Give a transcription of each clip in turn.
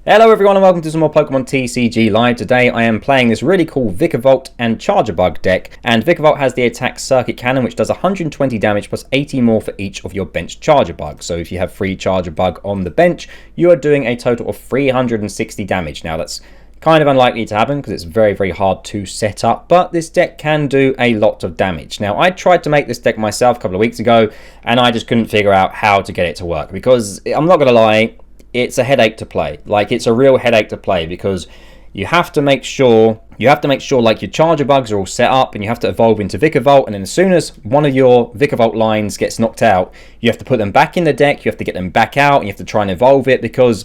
Hello everyone and welcome to some more Pokemon TCG Live. Today I am playing this really cool Vikavolt and Charjabug deck, and Vikavolt has the attack Circuit Cannon which does 120 damage plus 80 more for each of your bench Charjabug. So if you have 3 Charjabug on the bench, you are doing a total of 360 damage. Now that's kind of unlikely to happen because it's very hard to set up, but this deck can do a lot of damage. Now I tried to make this deck myself a couple of weeks ago and I just couldn't figure out how to get it to work because I'm not going to lie, it's a headache to play. Like, it's a real headache to play because you have to make sure like your Charjabugs are all set up and you have to evolve into Vikavolt, and then as soon as one of your Vikavolt lines gets knocked out, you have to put them back in the deck, you have to get them back out, and you have to try and evolve it because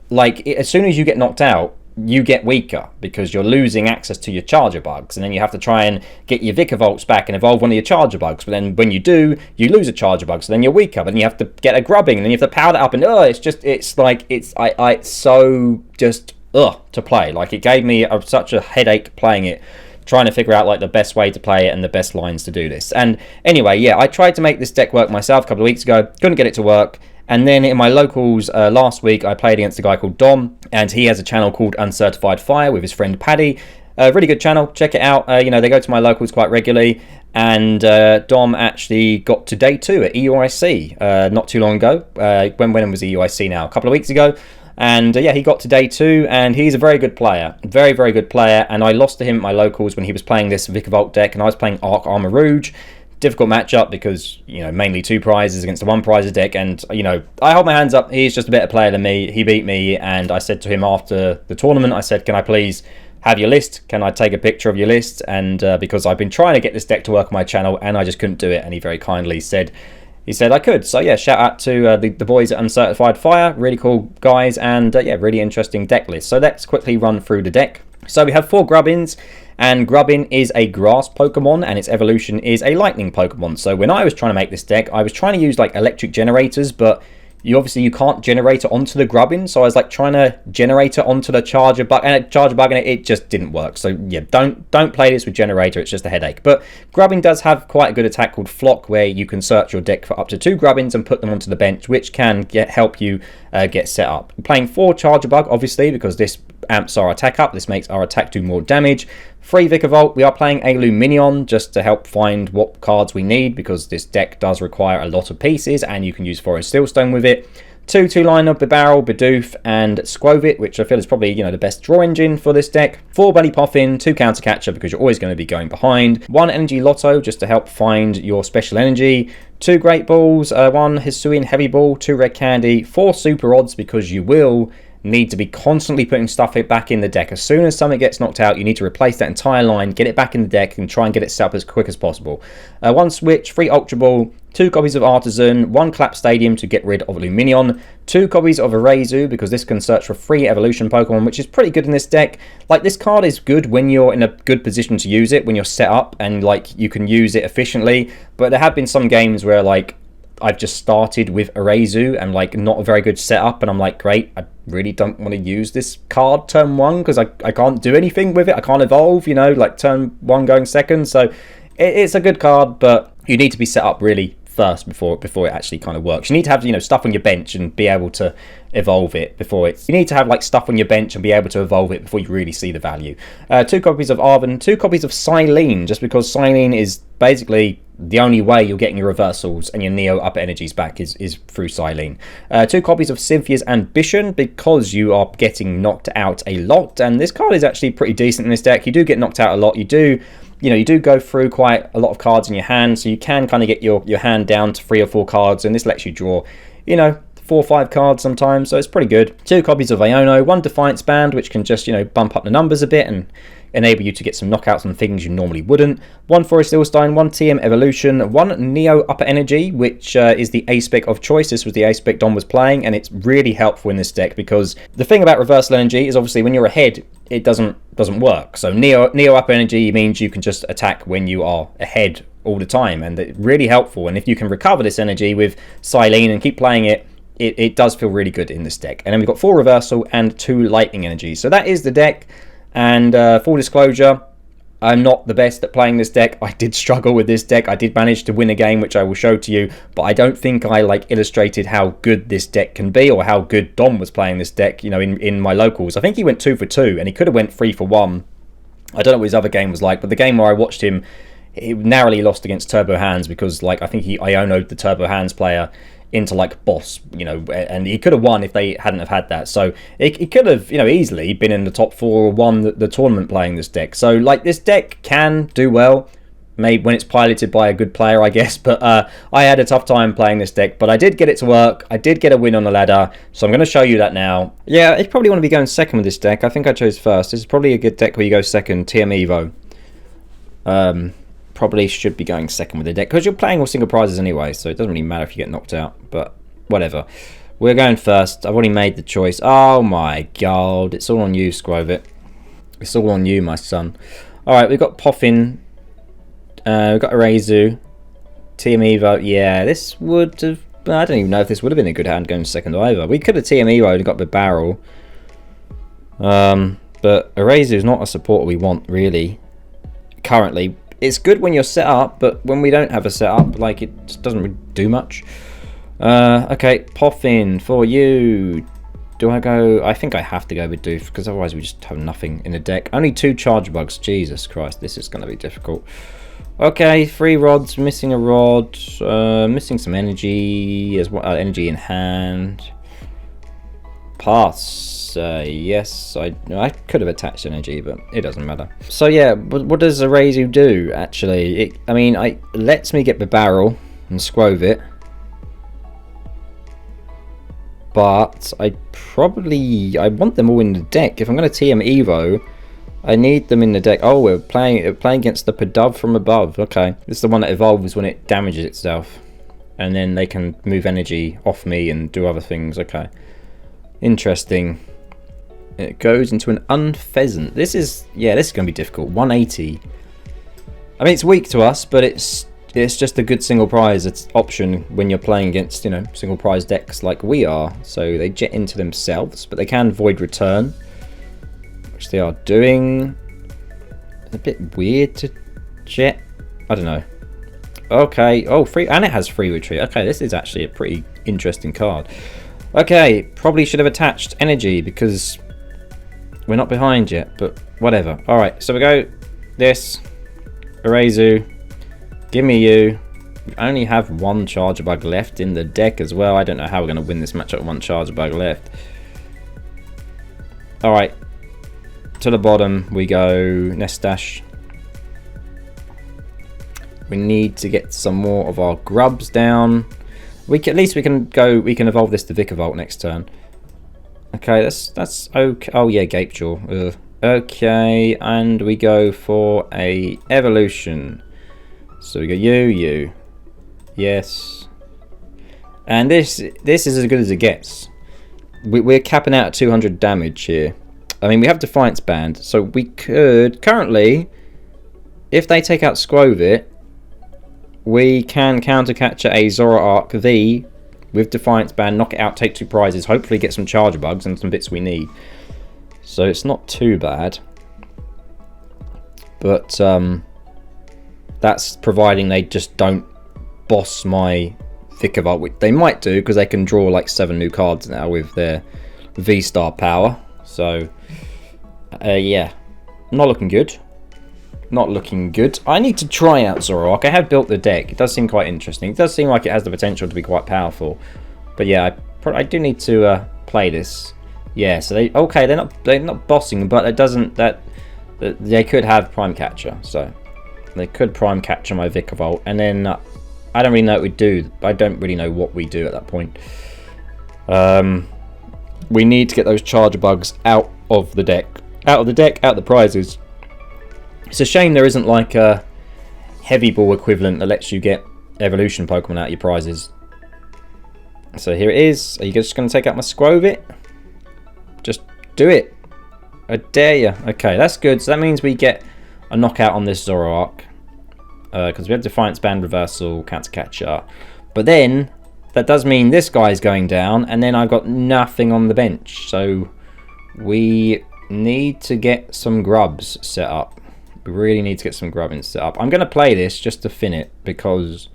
as soon as you get knocked out, you get weaker because you're losing access to your Charjabugs, and then you have to try and get your Vikavolts back and evolve one of your Charjabugs, but then when you do, you lose a Charjabug, so then you're weaker, but then you have to get a Grubbing, and then you have to power that up, and it's so just to play. Like, it gave me such a headache playing it, trying to figure out like the best way to play it and the best lines to do this. And anyway, yeah, I tried to make this deck work myself a couple of weeks ago, couldn't get it to work. And then in my locals last week, I played against a guy called Dom, and he has a channel called Uncertified Fire with his friend Paddy. Really good channel, check it out. They go to my locals quite regularly, and Dom actually got to day 2 at EUIC not too long ago. When was EUIC now? A couple of weeks ago. And yeah, he got to day 2, and he's a very good player, very good player. And I lost to him at my locals when he was playing this Vikavolt deck, and I was playing Arc Armor Rouge. Difficult matchup because, mainly 2 prizes against a 1 prize deck, and I hold my hands up, he's just a better player than me. He beat me, and I said to him after the tournament, I said, can I please have your list? Can I take a picture of your list? And because I've been trying to get this deck to work on my channel and I just couldn't do it, and he very kindly said I could. So yeah, shout out to the boys at Uncertified Fire, really cool guys, and yeah, really interesting deck list. So let's quickly run through the deck. So we have 4 Grubbins, and Grubbin is a grass Pokemon and its evolution is a lightning Pokemon. So when I was trying to make this deck, I was trying to use like electric generators, but you can't generate it onto the Grubbin, so I was like trying to generate it onto the Charjabug, and it just didn't work. So yeah, don't play this with generator, it's just a headache. But Grubbin does have quite a good attack called Flock, where you can search your deck for up to 2 Grubbins and put them onto the bench, which can help you get set up. I'm playing 4 Charjabug, obviously, because this amps our attack up. This makes our attack do more damage. 3 Vikavolt. We are playing a Lumineon just to help find what cards we need, because this deck does require a lot of pieces, and you can use Forest Steelstone with it. 2 2-liner, Bibarel, Bidoof, and Skwovet, which I feel is probably, the best draw engine for this deck. 4 Buddy-Buddy Poffin, 2 Counter Catcher, because you're always going to be going behind. 1 Energy Loto, just to help find your special energy. 2 Great Balls, 1 Hisuian Heavy Ball, 2 Rare Candy, 4 Super Odds, because you will need to be constantly putting stuff back in the deck. As soon as something gets knocked out, you need to replace that entire line, get it back in the deck, and try and get it set up as quick as possible. 1 Switch, 3 Ultra Ball, 2 copies of Artazon, 1 Collapsed Stadium to get rid of Lumineon, 2 copies of Arezu, because this can search for 3 evolution Pokemon, which is pretty good in this deck. Like, this card is good when you're in a good position to use it, when you're set up and like you can use it efficiently. But there have been some games where like I've just started with Arezu and like not a very good setup, and I'm like, great, I really don't want to use this card turn 1 because I can't do anything with it. I can't evolve, like turn 1 going second. So it's a good card, but you need to be set up really first before it actually kind of works. You need to have stuff on your bench and be able to evolve it before it's. You need to have like stuff on your bench and be able to evolve it before you really see the value. 2 copies of Arven, 2 copies of Cyllene, just because Cyllene is basically the only way you're getting your reversals and your Neo Upper Energies back is through Cyllene. 2 copies of Cynthia's Ambition, because you are getting knocked out a lot, and this card is actually pretty decent in this deck. You do get knocked out a lot. You do go through quite a lot of cards in your hand, so you can kind of get your hand down to 3 or 4 cards, and this lets you draw, 4 or 5 cards sometimes, so it's pretty good. 2 copies of Iono, 1 Defiance Band, which can just, bump up the numbers a bit and enable you to get some knockouts on things you normally wouldn't. 1 Forest Steelstone, 1 TM Evolution, 1 Neo Upper Energy, which is the A-spec of choice. This was the A-spec Dom was playing, and it's really helpful in this deck because the thing about Reversal Energy is obviously when you're ahead, it doesn't work. So Neo Upper Energy means you can just attack when you are ahead all the time, and it's really helpful. And if you can recover this energy with Cyllene and keep playing it, it does feel really good in this deck. And then we've got 4 Reversal and 2 Lightning Energies. So that is the deck. And full disclosure, I'm not the best at playing this deck. I did struggle with this deck. I did manage to win a game, which I will show to you, but I don't think I like illustrated how good this deck can be, or how good Dom was playing this deck, you know, in my locals. I think he went 2 for 2, and he could have went 3 for 1. I don't know what his other game was like, but the game where I watched him, he narrowly lost against Turbo Hands, because like I think he Iono'd the Turbo Hands player into like boss, you know, and he could have won if they hadn't have had that. So he could have, you know, easily been in the top 4 or won the tournament playing this deck. So like this deck can do well, maybe when it's piloted by a good player, I guess. But I had a tough time playing this deck, but I did get it to work. I did get a win on the ladder, so I'm going to show you that now. Yeah, you probably want to be going second with this deck. I think I chose first. This is probably a good deck where you go second. TM Evo. Probably should be going second with the deck, because you're playing all single prizes anyway, so it doesn't really matter if you get knocked out, but whatever. We're going first. I've already made the choice. Oh my god, it's all on you, Skwovet. It's all on you, my son. Alright, we've got Poffin. We've got Arezu. TM Evo. Yeah, this would have... I don't even know if this would have been a good hand going second either. We could have TM Evo and got Bibarel. But Arezu is not a supporter we want, really. Currently. It's good when you're set up, but when we don't have a setup, like, it just doesn't really do much. Okay, Poffin for you. Do I go? I think I have to go with Bidoof, because otherwise we just have nothing in the deck. Only 2 Charjabugs. Jesus Christ, this is going to be difficult. Okay, 3 rods, missing a rod, missing some energy as well. Energy in hand. Pass. Yes, I could have attached energy, but it doesn't matter. So yeah, what does Arezu do actually? I mean, it lets me get Bibarel and Skwovet, but I want them all in the deck. If I'm going to TM Evo, I need them in the deck. Oh, we're playing against the Bidoof from above. Okay, this is the one that evolves when it damages itself, and then they can move energy off me and do other things. Okay, interesting. It goes into an unpheasant. This is going to be difficult. 180. I mean, it's weak to us, but it's just a good single prize option when you're playing against, you know, single prize decks like we are. So they jet into themselves, but they can void return, which they are doing. It's a bit weird to jet. I don't know. Okay. Oh, free, and it has free retreat. Okay, this is actually a pretty interesting card. Okay, probably should have attached energy because we're not behind yet, but whatever. Alright, so we go this. Arezu. Give me you. We only have 1 Charjabug left in the deck as well. I don't know how we're going to win this matchup with 1 Charjabug left. Alright. To the bottom we go. Nestash. We need to get some more of our grubs down. At least we can evolve this to Vikavolt next turn. Okay, that's okay. Oh yeah, Gapejaw. Okay, and we go for a evolution. So we go you. Yes. And this is as good as it gets. We're capping out at 200 damage here. I mean, we have Defiance Band, so we could currently, if they take out Skwovet, we can counter catch a Zoroark V with Defiance Band, knock it out, take 2 prizes, hopefully get some Charjabugs and some bits we need. So it's not too bad. But that's providing they just don't boss my Vikavolt, which they might do because they can draw like 7 new cards now with their V-Star power. So yeah, not looking good. Not looking good. I need to try out Zoroark. I have built the deck. It does seem quite interesting. It does seem like it has the potential to be quite powerful. But yeah, I do need to play this. Yeah, so they're not bossing, but it doesn't they could have Prime Catcher. So they could Prime Catcher my Vikavolt, and then I don't really know what we do. I don't really know what we do at that point. We need to get those Charjabugs out of the deck. Out of the prizes. It's a shame there isn't like a heavy ball equivalent that lets you get evolution Pokemon out of your prizes. So here it is. Are you just going to take out my Skwovet? Just do it. I dare you. Okay, that's good. So that means we get a knockout on this Zoroark. Because we have Defiance Band Reversal, Counter Catcher. But then, that does mean this guy's going down. And then I've got nothing on the bench. So we need to get some grubs set up. We really need to get some Grubbins set up. I'm going to play this just to fin it because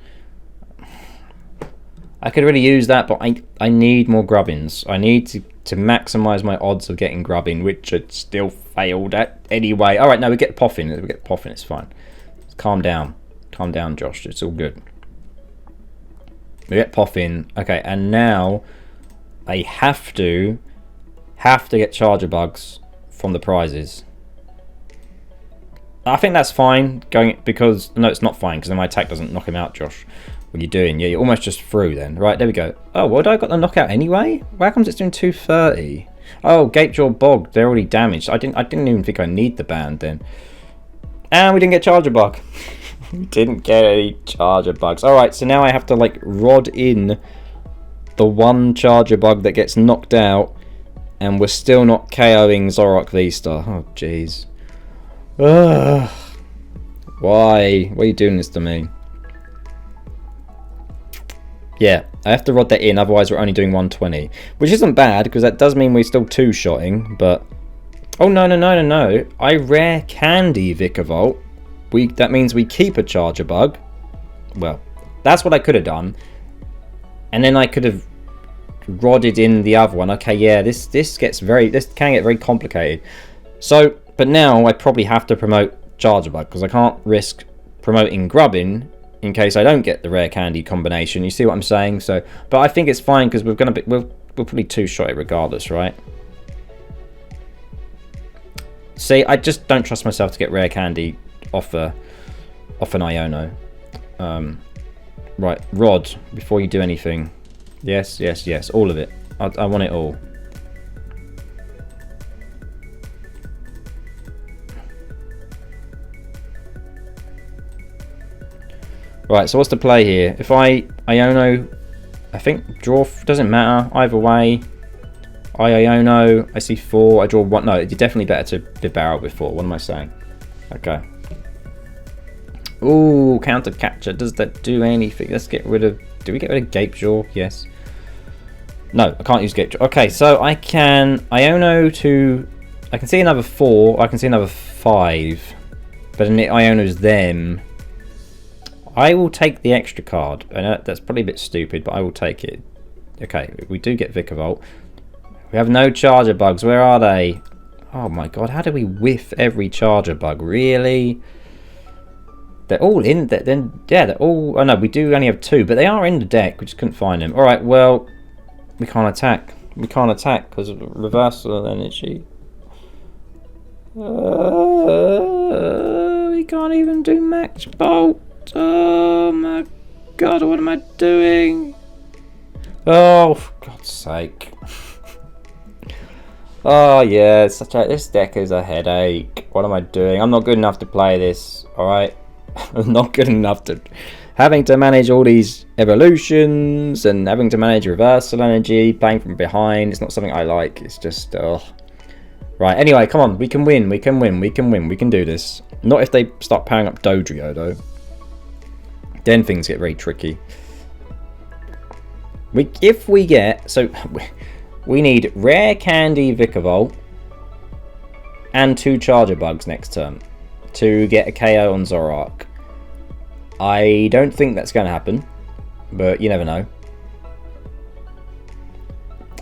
I could really use that, but I need more Grubbins. I need to maximize my odds of getting Grubbin, which I still failed at anyway. All right, no, we get Poffin. We get Poffin. It's fine. Calm down. Calm down, Josh. It's all good. We get Poffin. Okay, and now I have to get Charjabugs from the prizes. I think that's fine going because no, it's not fine because then my attack doesn't knock him out, Josh. What are you doing? Yeah, you're almost just through then. Right, there we go. Oh, well, I got the knockout anyway? Why comes it's doing 230? Oh, Gapejaw Bog, they're already damaged. I didn't even think I need the band then. And we didn't get Charjabug. We didn't get any Charjabugs. Alright, so now I have to like rod in the one Charjabug that gets knocked out, and we're still not KOing Zoroark V-Star. Oh, jeez. Why? Why are you doing this to me? Yeah, I have to rod that in, otherwise we're only doing 120. Which isn't bad, because that does mean we're still two-shotting, but... Oh, no. I Rare Candy Vikavolt. That means we keep a Charjabug. Well, that's what I could have done. And then I could have rodded in the other one. Okay, yeah, this can get very complicated. So, but now I probably have to promote Charjabug, because I can't risk promoting Grubbin in case I don't get the Rare Candy combination. You see what I'm saying? So, but I think it's fine because we'll probably two-shot it regardless, right? See, I just don't trust myself to get Rare Candy off an Iono. Right, Rod, before you do anything. Yes, all of it. I want it all. Right, so what's the play here? If Iono, I think draw, doesn't matter, either way. Iono, I see 4, I draw 1. No, you're definitely better to Bibarel before. What am I saying? Okay. Ooh, counter catcher. Does that do anything? Let's get rid of... Do we get rid of Gapejaw? Yes. No, I can't use Gapejaw. Okay, so I can Iono to... I can see another 4. I can see another 5. But then the Iono's them. I will take the extra card. I know that's probably a bit stupid, but I will take it. Okay, we do get Vikavolt. We have no Charjabugs. Where are they? Oh my god, how do we whiff every Charjabug? Really? They're all in there. Then yeah, they're all... Oh no, we do only have 2, but they are in the deck. We just couldn't find them. Alright, well, we can't attack. We can't attack because of reversal energy. We can't even do Match Bolt. Oh my god, what am I doing? Oh, for God's sake. Oh yeah, this deck is a headache. What am I doing? I'm not good enough to play this, alright? I'm not good enough to... Having to manage all these evolutions and having to manage reversal energy, playing from behind, it's not something I like. It's just... Right, anyway, come on. We can win. We can do this. Not if they start powering up Dodrio, though. Then things get very tricky. If we get... So, we need Rare Candy Vikavolt and 2 Charjabugs next turn to get a KO on Zoroark. I don't think that's going to happen, but you never know.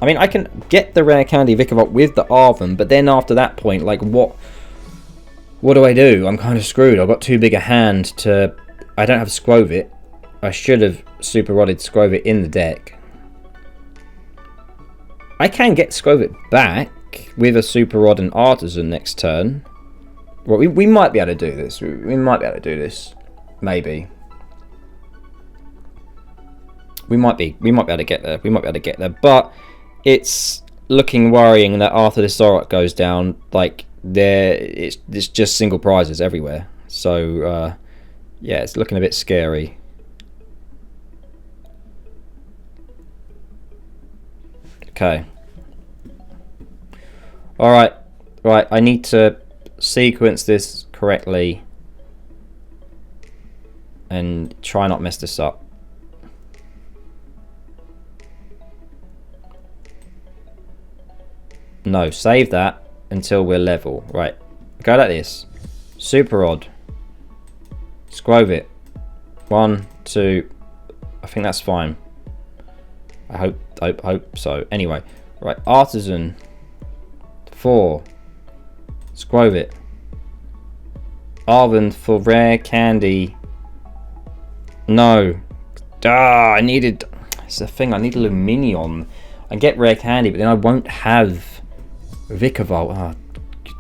I mean, I can get the Rare Candy Vikavolt with the Arven, but then after that point, like, what do I do? I'm kind of screwed. I've got too big a hand to... I don't have Skwovet. I should have super rodded Skwovet in the deck. I can get Skwovet back with a super rod and Artazon next turn. Well, we might be able to do this. We might be able to do this. Maybe. We might be able to get there. We might be able to get there. But it's looking worrying that after this Zoroark goes down, like, it's just single prizes everywhere. So, yeah, it's looking a bit scary. Okay. Alright. Right, I need to sequence this correctly and try not mess this up. No, save that until we're level. Right, go like this. Super Rod. Skwovet. 1, 2. I think that's fine. I hope so. Anyway, right. Artazon. 4. Skwovet. Arven for Rare Candy. No. I needed... It's the thing, I need a Lumineon. I get Rare Candy, but then I won't have Vikavolt. Oh,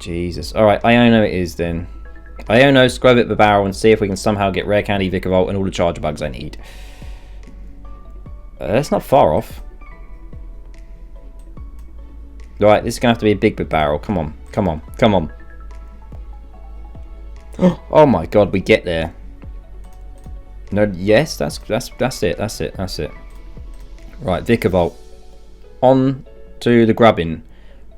Jesus. Alright, Iono it is then. Iono, Skwovet Bibarel, and see if we can somehow get Rare Candy, Vikavolt, and all the Charjabugs I need. That's not far off. Right, this is going to have to be a big Bibarel. Come on, come on, come on. Oh my god, we get there. No, yes, that's it. Right, Vikavolt. On to the Grubbin.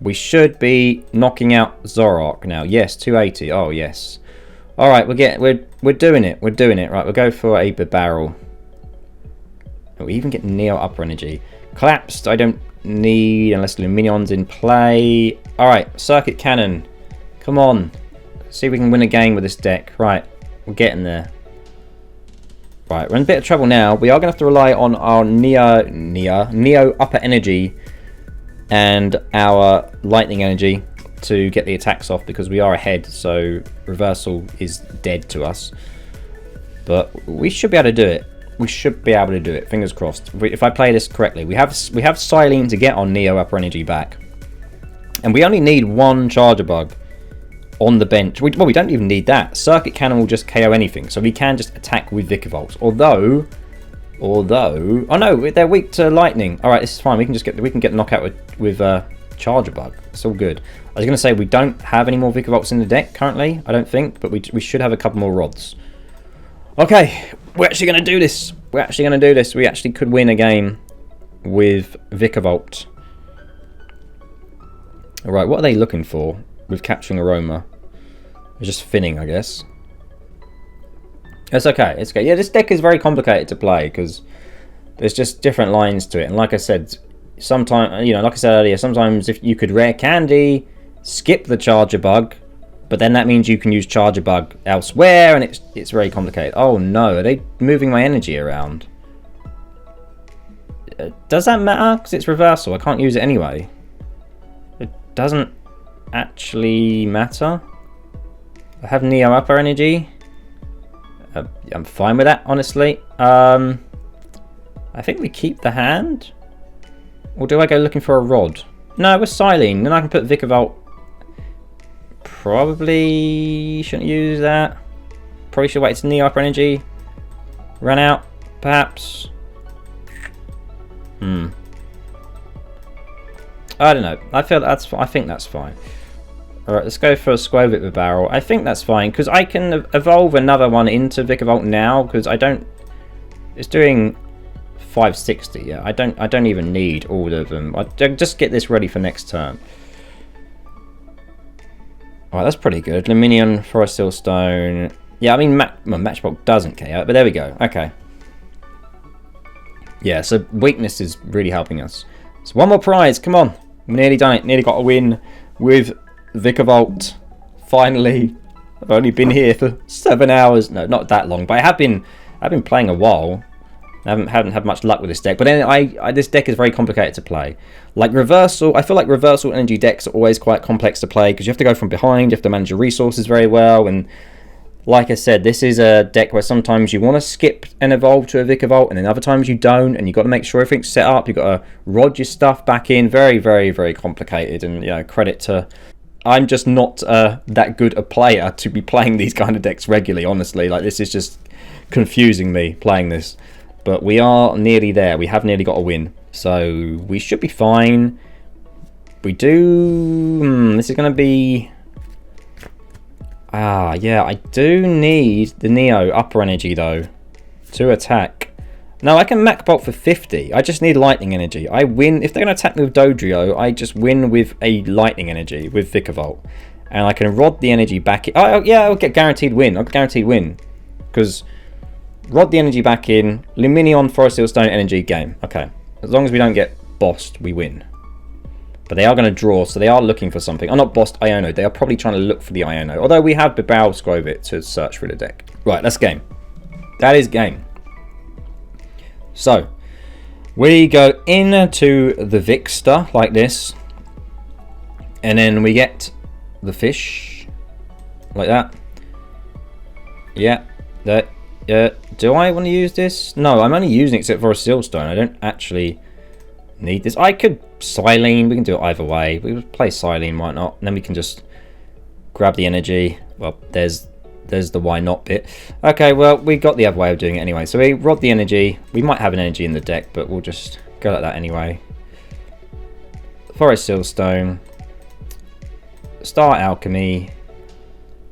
We should be knocking out Zoroark now. Yes, 280. Oh yes. All right, we're doing it. We're doing it. Right, we'll go for a Bibarel. Oh, we even get Neo Upper Energy. Collapsed. I don't need unless Lumineon's in play. All right, Circuit Cannon. Come on. See if we can win a game with this deck. Right, we're getting there. Right, we're in a bit of trouble now. We are going to have to rely on our Neo Upper Energy and our Lightning Energy to get the attacks off because we are ahead, so Reversal is dead to us. But we should be able to do it. We should be able to do it. Fingers crossed. If I play this correctly, we have Cyllene to get on Neo Upper Energy back, and we only need one Charjabug on the bench. Well, we don't even need that. Circuit Cannon will just KO anything, so we can just attack with Vikavolt. Although, oh no, they're weak to Lightning. All right, this is fine. We can get knockout with Charjabug. It's all good. I was going to say we don't have any more Vikavolts in the deck currently. I don't think, but we should have a couple more rods. Okay, we're actually going to do this. We actually could win a game with Vikavolt. All right, what are they looking for with Capturing Aroma? They're just finning, I guess. It's okay. It's okay. Yeah, this deck is very complicated to play because there's just different lines to it. And like I said, sometimes, you know, like I said earlier, sometimes if you could Rare Candy, skip the Charjabug, but then that means you can use Charjabug elsewhere, and it's very complicated. Oh no, are they moving my energy around? Does that matter? Because it's Reversal. I can't use it anyway. It doesn't actually matter. I have Neo Upper Energy. I'm fine with that, honestly. I think we keep the hand. Or do I go looking for a rod? No, we're Cyllene. Then I can put Vikavolt. Probably shouldn't use that. Probably should wait to Neo Upper Energy. Run out, perhaps. I don't know. I think that's fine. Alright, let's go for a Skwovet Bibarel. I think that's fine, because I can evolve another one into Vikavolt now, because I don't... It's doing 560, yeah. I don't even need all of them. I just get this ready for next turn. Alright, that's pretty good. Lumineon, Forest Seal Stone. Yeah, I mean, Matchbox doesn't KO, but there we go. Okay. Yeah, so weakness is really helping us. So one more prize, come on. We've nearly done it. Nearly got a win with Vikavolt. Finally. I've only been here for 7 hours. No, not that long, but I've been playing a while. I haven't had much luck with this deck, but then this deck is very complicated to play. Like Reversal, I feel like Reversal energy decks are always quite complex to play because you have to go from behind, you have to manage your resources very well, and like I said, this is a deck where sometimes you want to skip and evolve to a Vikavolt, and then other times you don't, and you've got to make sure everything's set up, you've got to rod your stuff back in. Very, very, very complicated, and you know, credit to... I'm just not that good a player to be playing these kind of decks regularly, honestly. Like, this is just confusing me playing this. But we are nearly there. We have nearly got a win. So we should be fine. We do... this is going to be... yeah, I do need the Neo Upper Energy, though, to attack. No, I can Macbolt for 50. I just need Lightning Energy. I win. If they're going to attack me with Dodrio, I just win with a Lightning Energy, with Vikavolt. And I can rod the energy back in. Oh, yeah, I'll get guaranteed win. I'll get guaranteed win. Because... rod the energy back in. Lumineon, Forest Seal Stone, energy, game. Okay. As long as we don't get bossed, we win. But they are going to draw, so they are looking for something. I'm not bossed Iono. They are probably trying to look for the Iono. Although we have Bibarel Skwovet to search through the deck. Right, that's game. That is game. So, we go into the Vikster like this. And then we get the fish. Like that. Yeah. That. Do I want to use this? No, I'm only using it except for a Silstone. I don't actually need this. I could Cyllene. We can do it either way. We would play Cyllene, might not. And then we can just grab the energy. Well, there's the why not bit. Okay, well, we got the other way of doing it anyway. So we rod the energy. We might have an energy in the deck, but we'll just go like that anyway. Forest Silstone. Star Alchemy.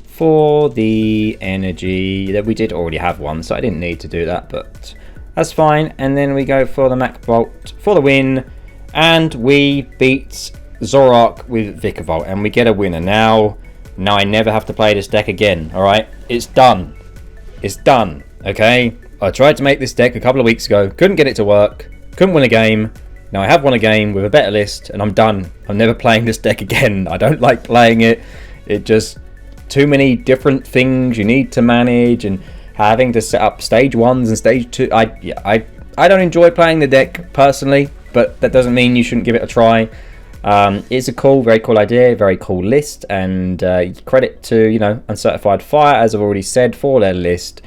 For the energy that we did already have one, so I didn't need to do that, but that's fine. And then we go for the Vikavolt for the win, and we beat Zoroark with Vikavolt, and we get a winner. Now I never have to play this deck again. All right, it's done. It's done. Okay, I tried to make this deck a couple of weeks ago, couldn't get it to work, couldn't win a game. Now I have won a game with a better list, and I'm done. I'm never playing this deck again. I don't like playing it. It just too many different things you need to manage, and having to set up stage 1s and stage 2. I don't enjoy playing the deck personally, but that doesn't mean you shouldn't give it a try. It's a very cool idea, very cool list, and credit to, you know, Uncertified Fire, as I've already said, for their list.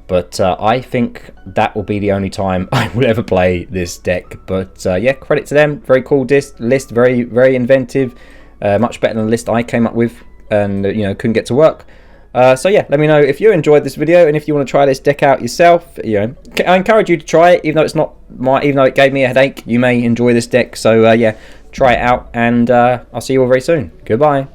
But I think that will be the only time I will ever play this deck. But yeah, credit to them. Very cool list, very, very inventive, much better than the list I came up with, and you know, couldn't get to work. So yeah, let me know if you enjoyed this video, and if you want to try this deck out yourself. You know, I encourage you to try it, even though it's not even though it gave me a headache. You may enjoy this deck. So yeah, try it out, and I'll see you all very soon. Goodbye.